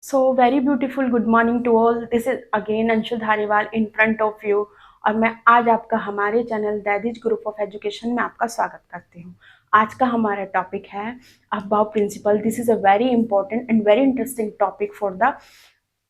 So very beautiful good morning to all. This is again Anshu Dhariwal in front of you और मैं आज आपका हमारे channel दैदिज group of education में आपका स्वागत करती हूँ। आज का हमारा टॉपिक है aufbau principle. This is a very important and very interesting topic for the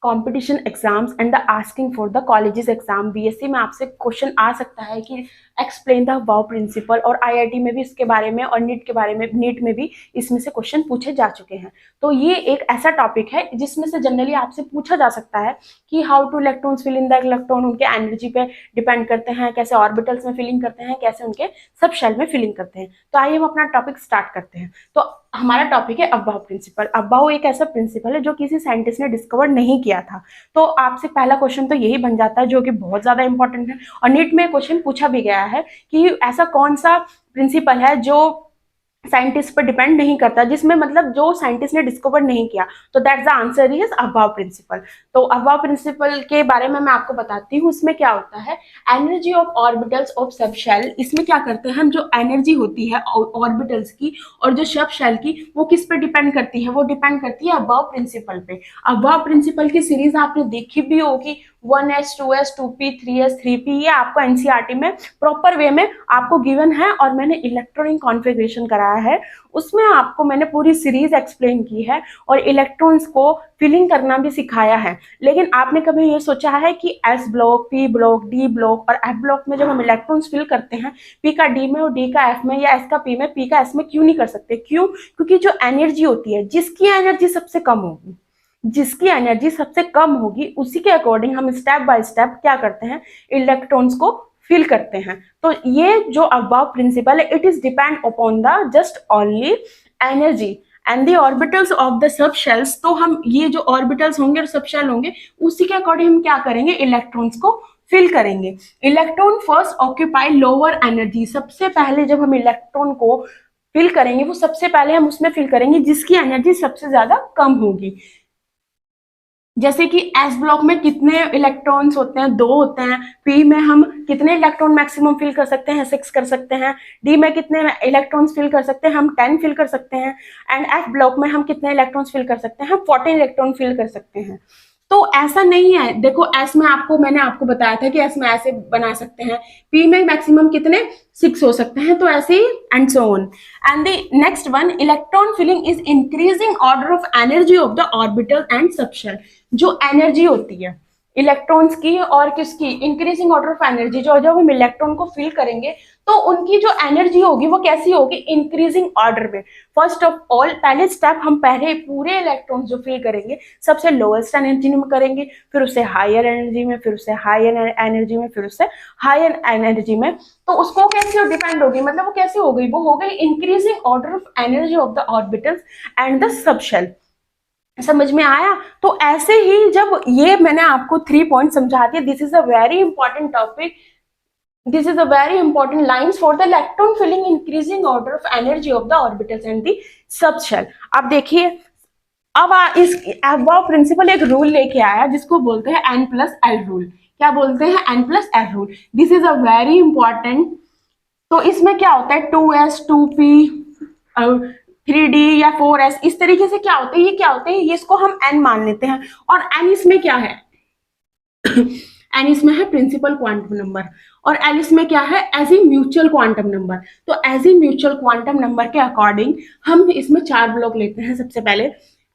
competition exams and the asking for the colleges exam. BSc में आपसे क्वेश्चन आ सकता है कि एक्सप्लेन द अबाव प्रिंसिपल, और आईआईटी में भी इसके बारे में और नीट के बारे में, नीट में भी इसमें से क्वेश्चन पूछे जा चुके हैं। तो ये एक ऐसा टॉपिक है जिसमें से जनरली आपसे पूछा जा सकता है कि how two electrons fill in the electron, उनके एनर्जी पे डिपेंड करते हैं, कैसे ऑर्बिटल्स में फिलिंग करते हैं, कैसे उनके सब शेल में फिलिंग करते हैं। तो आइए हम अपना टॉपिक स्टार्ट करते हैं। तो हमारा टॉपिक है अबाव प्रिंसिपल। अबाव एक ऐसा प्रिंसिपल है जो किसी साइंटिस्ट ने डिस्कवर नहीं किया था। तो आपसे पहला क्वेश्चन तो यही बन जाता है, जो कि बहुत ज्यादा इंपॉर्टेंट है, और नीट में क्वेश्चन पूछा भी गया है कि ऐसा कौन सा प्रिंसिपल है जो साइंटिस्ट पर डिपेंड नहीं करता, जिसमें मतलब जो साइंटिस्ट ने डिस्कवर नहीं किया। तो that's the answer is aufbau principle. तो अबाव प्रिंसिपल के बारे में मैं आपको बताती हूँ। इसमें क्या होता है, energy of orbitals of sub shell. इसमें क्या करते हैं हम, जो एनर्जी होती है ऑर्बिटल्स की और जो सब शेल की, वो किस पे डिपेंड करती है, वो डिपेंड करती है अबाव प्रिंसिपल पे। अबाव प्रिंसिपल की सीरीज आपने देखी भी होगी, 1s 2s 2p 3s 3p। ये आपको एनसीईआरटी में प्रॉपर वे में आपको गिवन है, और मैंने इलेक्ट्रॉनिक कॉन्फ़िगरेशन कराया है, उसमें आपको मैंने पूरी सीरीज एक्सप्लेन की है और इलेक्ट्रॉन्स को फिलिंग करना भी सिखाया है। लेकिन आपने कभी ये सोचा है कि S block, P block, D block और एफ ब्लॉक में जब हम इलेक्ट्रॉन्स फिल करते हैं, पी का डी में और डी का एफ में, या एस का पी में, पी का एस में, क्यों नहीं कर सकते? क्यों? क्योंकि जो एनर्जी होती है, जिसकी एनर्जी सबसे कम होगी, जिसकी एनर्जी सबसे कम होगी, उसी के अकॉर्डिंग हम स्टेप बाय स्टेप क्या करते हैं, इलेक्ट्रॉन्स को फिल करते हैं। तो ये जो अबाव प्रिंसिपल है, it is depend upon the just only energy and the orbitals of the sub shells. तो हम ये जो ऑर्बिटल्स होंगे और सब शेल होंगे, उसी के अकॉर्डिंग हम क्या करेंगे, इलेक्ट्रॉन्स को फिल करेंगे। Electron first occupy lower energy. सबसे पहले जब हम इलेक्ट्रॉन को फिल करेंगे, वो सबसे पहले हम उसमें फिल करेंगे जिसकी एनर्जी सबसे ज्यादा कम होगी। जैसे कि एस ब्लॉक में कितने इलेक्ट्रॉन्स होते हैं, 2 होते हैं। पी में हम कितने इलेक्ट्रॉन मैक्सिमम फिल कर सकते हैं, 6 कर सकते हैं। डी में कितने इलेक्ट्रॉन्स फिल कर सकते हैं, हम 10 फिल कर सकते हैं। एंड एफ ब्लॉक में हम कितने इलेक्ट्रॉन्स फिल कर सकते हैं, हम 14 इलेक्ट्रॉन फिल कर सकते हैं। तो ऐसा नहीं है, देखो एस में मैंने आपको बताया था कि एस में ऐसे बना सकते हैं, पी में मैक्सिमम कितने 6 हो सकते हैं, तो ऐसे ही and so on. And the next one, electron filling is increasing order of energy of the orbital and subshell. जो एनर्जी होती है इलेक्ट्रॉन्स की और किसकी, इंक्रीजिंग ऑर्डर ऑफ एनर्जी, जो जब हम इलेक्ट्रॉन को फिल करेंगे तो उनकी जो एनर्जी होगी वो कैसी होगी, इंक्रीजिंग ऑर्डर में। फर्स्ट ऑफ ऑल, पहले स्टेप हम पहले पूरे इलेक्ट्रॉन जो फिल करेंगे सबसे लोएस्ट एनर्जी में करेंगे, फिर उससे हायर एनर्जी में, फिर उससे हायर एनर्जी में, फिर उससे हायर एनर्जी में। तो उसको कैसे डिपेंड होगी, मतलब वो कैसे हो गई, वो हो गई increasing order of energy of the orbitals and the subshell. समझ में आया? तो ऐसे ही जब ये मैंने आपको 3 पॉइंट समझा दिए, this is a very important topic, this is a very important lines for the electron filling increasing order of energy of the orbitals and the subshell। अब देखिए, अब इस अबाव प्रिंसिपल एक रूल लेके आया जिसको बोलते हैं n+l रूल। क्या बोलते हैं? n+l rule. This is a very important. तो इसमें क्या होता है, 2s 2p 3d या 4s, इस तरीके से क्या होता है, ये क्या होते हैं, ये इसको हम n मान लेते हैं, और n इसमें क्या है एन इसमें है प्रिंसिपल क्वांटम नंबर, और एल इसमें क्या है, azimuthal quantum number. तो azimuthal quantum number के अकॉर्डिंग हम इसमें 4 ब्लॉक लेते हैं। सबसे पहले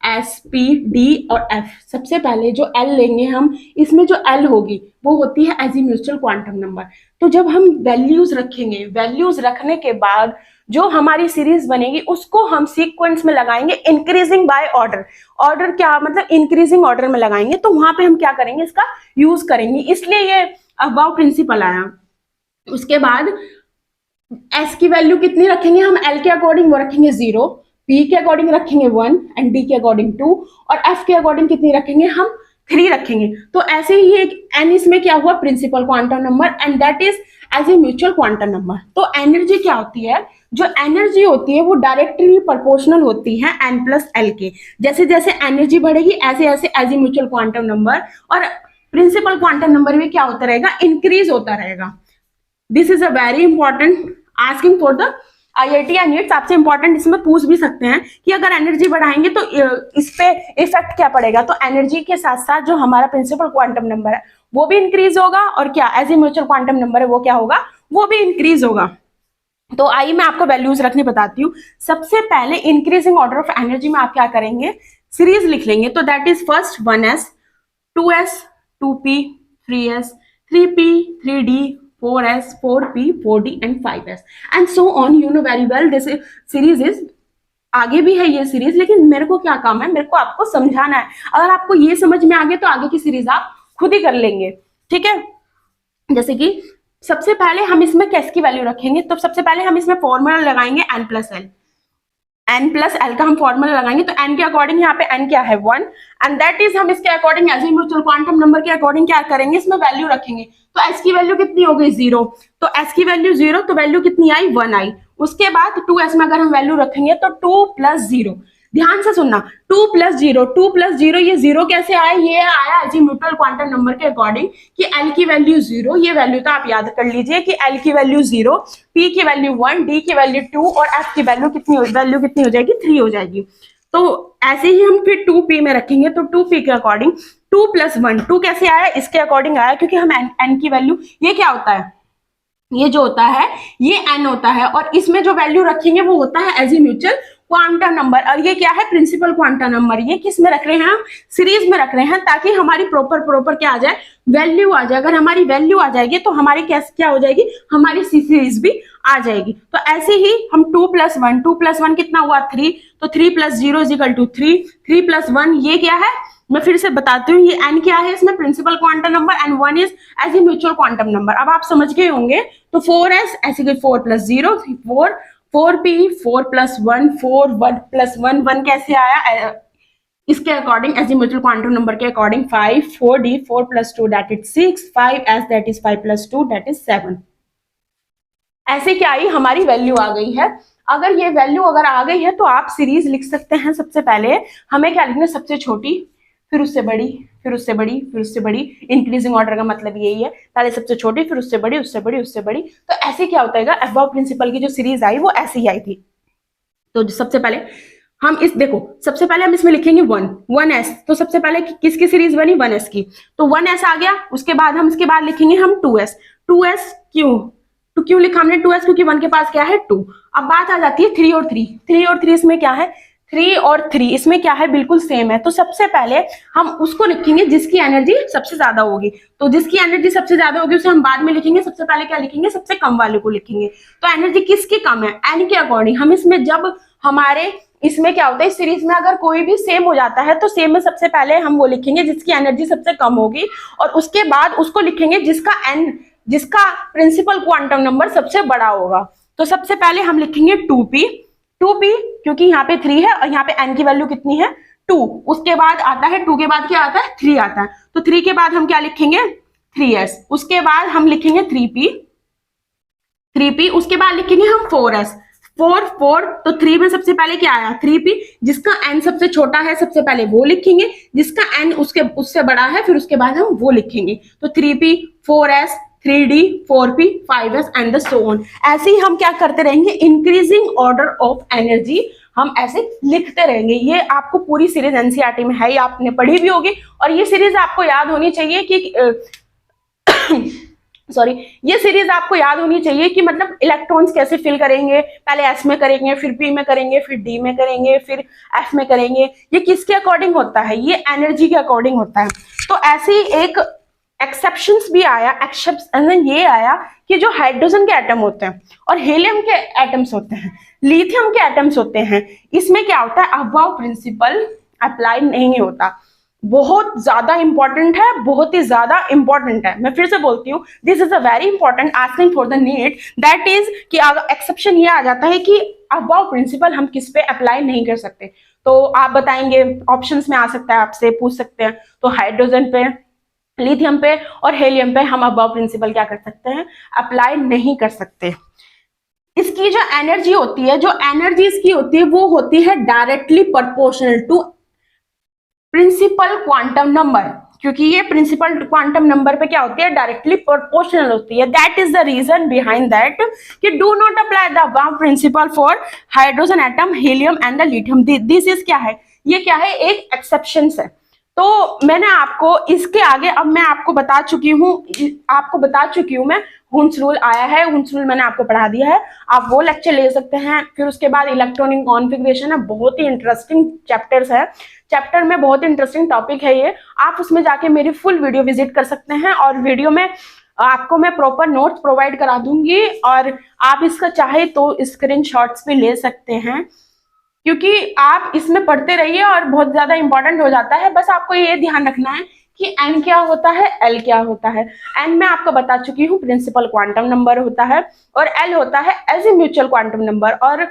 एस, पी, डी और एफ। सबसे पहले जो एल लेंगे हम, इसमें जो एल होगी वो होती है azimuthal quantum number. तो जब हम वैल्यूज रखेंगे, वैल्यूज रखने के बाद जो हमारी सीरीज बनेगी उसको हम सीक्वेंस में लगाएंगे, इंक्रीजिंग बाय ऑर्डर। ऑर्डर क्या मतलब, इंक्रीजिंग ऑर्डर में लगाएंगे। तो वहां पे हम क्या करेंगे, इसका यूज करेंगे, इसलिए ये अबाव प्रिंसिपल आया। उसके बाद एस की वैल्यू कितनी रखेंगे हम, एल के अकॉर्डिंग वो रखेंगे 0, पी के अकॉर्डिंग रखेंगे 1 एंड डी के अकॉर्डिंग 2, और एफ के अकॉर्डिंग कितनी रखेंगे हम, 3 रखेंगे। तो ऐसे ही एक एन इसमें क्या हुआ, principal quantum number, and that is azimuthal quantum number. तो एनर्जी क्या होती है, जो एनर्जी होती है वो डायरेक्टली प्रोपोर्शनल होती है n+l के। जैसे जैसे एनर्जी बढ़ेगी ऐसे ऐसे azimuthal quantum number और प्रिंसिपल क्वांटम नंबर भी क्या होता रहेगा, इंक्रीज होता रहेगा। This is a very important asking for the IIT या नीट्स आपसे इंपॉर्टेंट इसमें पूछ भी सकते हैं कि अगर एनर्जी बढ़ाएंगे तो इस पे इफेक्ट क्या पड़ेगा। तो एनर्जी के साथ साथ जो हमारा प्रिंसिपल क्वांटम नंबर है वो भी इंक्रीज होगा, और क्या एजीम्यूचुअल क्वांटम नंबर है वो क्या होगा, वो भी इंक्रीज होगा। तो आइए मैं आपको वैल्यूज रखनी बताती हूँ। सबसे पहले इंक्रीजिंग ऑर्डर ऑफ एनर्जी में आप क्या करेंगे, सीरीज लिख लेंगे। तो that is first 1s, 2s, 2p, 3s, 3p, 3d, 4s, 4p, 4d and 5s and so on. You know very well this series is, आगे भी है ये सीरीज, लेकिन मेरे को क्या काम है, मेरे को आपको समझाना है। अगर आपको ये समझ में आ गए तो आगे की सीरीज आप खुद ही कर लेंगे, ठीक है। जैसे कि सबसे पहले हम इसमें कैस की वैल्यू रखेंगे, तो सबसे पहले हम इसमें फॉर्मूला लगाएंगे n plus L. n plus L का हम फॉर्मूला लगाएंगे, तो n के अकॉर्डिंग यहाँ पे n क्या है 1, एंड दैट इज हम इसके अकॉर्डिंग एजीम्यूचुअल क्वांटम नंबर के अकॉर्डिंग क्या करेंगे, इसमें वैल्यू रखेंगे। तो s की वैल्यू कितनी हो गई 0, तो s की वैल्यू 0, तो वैल्यू कितनी आई 1 आई। उसके बाद 2s में अगर हम वैल्यू रखेंगे तो 2 प्लस 0, ध्यान से सुनना, 2 प्लस 0, 2 प्लस 0, ये 0 कैसे आया, ये आया एजीम्यूचुअल क्वांटम नंबर के अकॉर्डिंग कि l की वैल्यू 0, ये वैल्यू तो आप याद कर लीजिए कि l की वैल्यू 0, p की वैल्यू 1, d की वैल्यू 2 और f की वैल्यू कितनी हो जाएगी 3 हो जाएगी। तो ऐसे ही हम फिर 2p में रखेंगे, तो 2p के अकॉर्डिंग 2 प्लस 1, 2 कैसे आया, इसके अकॉर्डिंग आया क्योंकि हम n की वैल्यू, ये क्या होता है, ये जो होता है ये n होता है, और इसमें जो वैल्यू रखेंगे वो होता है एजीम्यूचुअल क्वांटम नंबर, और ये क्या है प्रिंसिपल क्वांटम नंबर। ये किस में रख रहे हैं हम, सीरीज में रख रहे हैं, ताकि हमारी प्रॉपर क्या आ जाए, वैल्यू आ जाए। अगर हमारी वैल्यू आ जाएगी तो हमारी क्या हो जाएगी, हमारी सीरीज भी आ जाएगी। तो ऐसे ही हम 2 प्लस 1, 2 प्लस 1 कितना हुआ 3, तो 3 plus 0 is equal to 3, 3 plus 1 ये क्या है, मैं फिर से बताती हूँ, ये n क्या है इसमें principal quantum number, and 1 is azimuthal quantum number. अब आप समझ गए होंगे। तो 4s ऐसे कि 4 प्लस 0 4, 4p, 4 प्लस 1 4, 1 प्लस 1 1 कैसे आया, इसके अकॉर्डिंग एजीम्यूचुअल क्वांटम नंबर के according 5, 4d, 4 plus 2 that is 6, 5s that is 5 plus 2 that is 7। ऐसे क्या आई, हमारी वैल्यू आ गई है। अगर ये वैल्यू अगर आ गई है तो आप सीरीज लिख सकते हैं। सबसे पहले हमें क्या लिखना है, सबसे छोटी, फिर उससे बड़ी, फिर उससे बड़ी, फिर उससे बड़ी। इंक्रीजिंग ऑर्डर का मतलब यही है, पहले सबसे छोटी, फिर उससे बड़ी, उससे बड़ी, उससे बड़ी। तो ऐसे क्या होता है, अबव प्रिंसिपल की जो सीरीज आई वो ऐसे ही आई थी। तो सबसे पहले हम देखो, सबसे पहले हम इसमें लिखेंगे 1s, तो सबसे पहले किसकी सीरीज बनी, 1s की, तो 1s आ गया। उसके बाद हम इसके बाद लिखेंगे हम 2s, 2s क्यों लिखा हमने 2s, क्योंकि 1 के पास क्या है 2। अब बात आ जाती है 3 और 3, 3 और 3 इसमें क्या है, 3 और 3 इसमें क्या है, बिल्कुल सेम है। तो सबसे पहले हम उसको लिखेंगे जिसकी एनर्जी सबसे ज्यादा होगी। तो जिसकी एनर्जी सबसे ज्यादा होगी उसे हम बाद में लिखेंगे, सबसे पहले क्या लिखेंगे, सबसे कम वाले को लिखेंगे। तो एनर्जी किसकी कम है, n के अकॉर्डिंग। हम इसमें जब हमारे इसमें क्या होता है, इस सीरीज में अगर कोई भी सेम हो जाता है तो सेम में सबसे पहले हम वो लिखेंगे जिसकी एनर्जी सबसे कम होगी, और उसके बाद उसको लिखेंगे जिसका प्रिंसिपल क्वांटम नंबर सबसे बड़ा होगा। तो सबसे पहले हम लिखेंगे 2p क्योंकि यहाँ पे 3 है और यहाँ पे n की वैल्यू कितनी है 2। उसके बाद आता है 2 के बाद क्या आता है 3 आता है। तो 3 के बाद हम क्या लिखेंगे 3s। उसके बाद हम लिखेंगे 3p, उसके बाद लिखेंगे हम 4s, 4 तो 3 में सबसे पहले क्या आया 3p, जिसका n सबसे छोटा है सबसे पहले वो लिखेंगे, जिसका n उससे बड़ा है फिर उसके बाद हम वो लिखेंगे। तो 3p, 4s, 3d, 4p, 5s and so on. ऐसे ही हम क्या करते रहेंगे, इंक्रीजिंग ऑर्डर ऑफ एनर्जी हम ऐसे लिखते रहेंगे। ये आपको पूरी सीरीज एनसीईआरटी में है, ये आपने पढ़ी भी होगी, और ये सीरीज आपको याद होनी चाहिए कि ये सीरीज आपको याद होनी चाहिए कि मतलब इलेक्ट्रॉन्स कैसे फिल करेंगे, पहले s में करेंगे, फिर p में करेंगे, फिर d में करेंगे, फिर f में करेंगे। ये किसके अकॉर्डिंग होता है, ये एनर्जी के अकॉर्डिंग होता है। तो ऐसे ही एक एक्सेप्शंस भी आया, एक्सेप्शन ये आया कि जो हाइड्रोजन के एटम होते हैं और हीलियम के एटम्स होते हैं, लिथियम के एटम्स होते हैं, इसमें क्या होता है अबव प्रिंसिपल अप्लाई नहीं होता। बहुत ज्यादा इंपॉर्टेंट है, बहुत ही ज्यादा इंपॉर्टेंट है। मैं फिर से बोलती हूँ, this is a very important asking for the NEET, that is कि एक्सेप्शन ये आ जाता है कि अबव प्रिंसिपल हम किस पे अप्लाई नहीं कर सकते। तो आप बताएंगे, ऑप्शंस में आ सकता है, आपसे पूछ सकते हैं। तो हाइड्रोजन पे, लिथियम पे और हेलियम पे हम अबव प्रिंसिपल क्या कर सकते हैं, अप्लाई नहीं कर सकते। इसकी जो एनर्जी होती है, जो एनर्जी इसकी होती है वो होती है directly proportional to principal quantum number, क्योंकि ये प्रिंसिपल क्वांटम नंबर पे क्या होती है, डायरेक्टली प्रोपोर्शनल होती है। That is the reason behind that कि do not apply the above principle for hydrogen atom, helium and the lithium. This is क्या है, ये क्या है, एक एक्सेप्शन है। तो मैंने आपको इसके आगे, अब मैं आपको बता चुकी हूँ मैं हुन्स रूल आया है, हुन्स रूल मैंने आपको पढ़ा दिया है, आप वो लेक्चर ले सकते हैं। फिर उसके बाद इलेक्ट्रॉनिक कॉन्फ़िगरेशन है, बहुत ही इंटरेस्टिंग चैप्टर्स है, चैप्टर में बहुत इंटरेस्टिंग टॉपिक है ये, आप उसमें जाके मेरी फुल वीडियो विजिट कर सकते हैं। और वीडियो में आपको मैं प्रॉपर नोट्स प्रोवाइड करा दूंगी और आप इसका चाहे तो स्क्रीनशॉट्स भी ले सकते हैं, क्योंकि आप इसमें पढ़ते रहिए और बहुत ज्यादा इंपॉर्टेंट हो जाता है। बस आपको ये ध्यान रखना है कि n क्या होता है, l क्या होता है। n मैं आपको बता चुकी हूँ प्रिंसिपल क्वांटम नंबर होता है, और l होता है एजिम्यूचुअल क्वांटम नंबर। और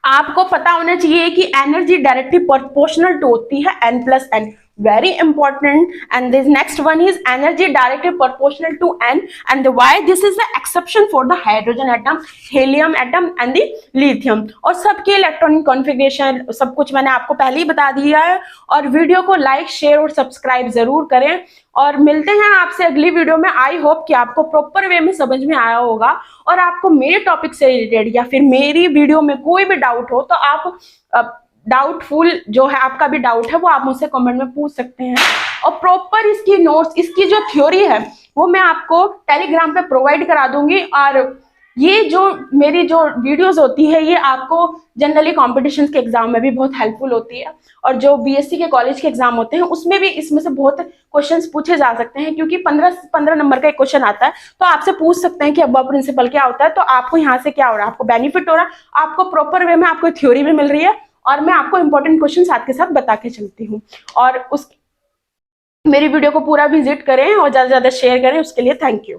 आपको पता होना चाहिए कि एनर्जी डायरेक्टली प्रोपोर्शनल टू होती है n plus n, very important. And this next one is energy directly proportional to n, and why this is the exception for the hydrogen atom, helium atom and the lithium। और सबके electronic configuration सब कुछ मैंने आपको पहले ही बता दिया है। और वीडियो को लाइक, शेयर और सब्सक्राइब जरूर करें, और मिलते हैं आपसे अगली वीडियो में। आई होप कि आपको प्रॉपर वे में समझ में आया होगा, और आपको मेरे टॉपिक से रिलेटेड या फिर मेरी वीडियो में कोई भी डाउट हो तो आप डाउटफुल जो है, आपका भी डाउट है वो आप मुझसे कमेंट में पूछ सकते हैं। और प्रॉपर इसकी नोट्स, इसकी जो थ्योरी है वो मैं आपको टेलीग्राम पे प्रोवाइड करा दूंगी। और ये जो मेरी जो वीडियोस होती है ये आपको जनरली कॉम्पिटिशन्स के एग्जाम में भी बहुत हेल्पफुल होती है, और जो बीएससी के कॉलेज के एग्जाम होते हैं उसमें भी इसमें से बहुत क्वेश्चंस पूछे जा सकते हैं, क्योंकि 15 नंबर का एक क्वेश्चन आता है तो आपसे पूछ सकते हैं कि अबव प्रिंसिपल क्या होता है। तो आपको यहाँ से क्या हो रहा है, आपको बेनिफिट हो रहा है, आपको प्रॉपर वे में आपको थ्योरी भी मिल रही है, और मैं आपको इंपॉर्टेंट क्वेश्चन साथ के साथ बता के चलती हूँ। और मेरी वीडियो को पूरा विजिट करें और ज्यादा से ज्यादा शेयर करें, उसके लिए थैंक यू।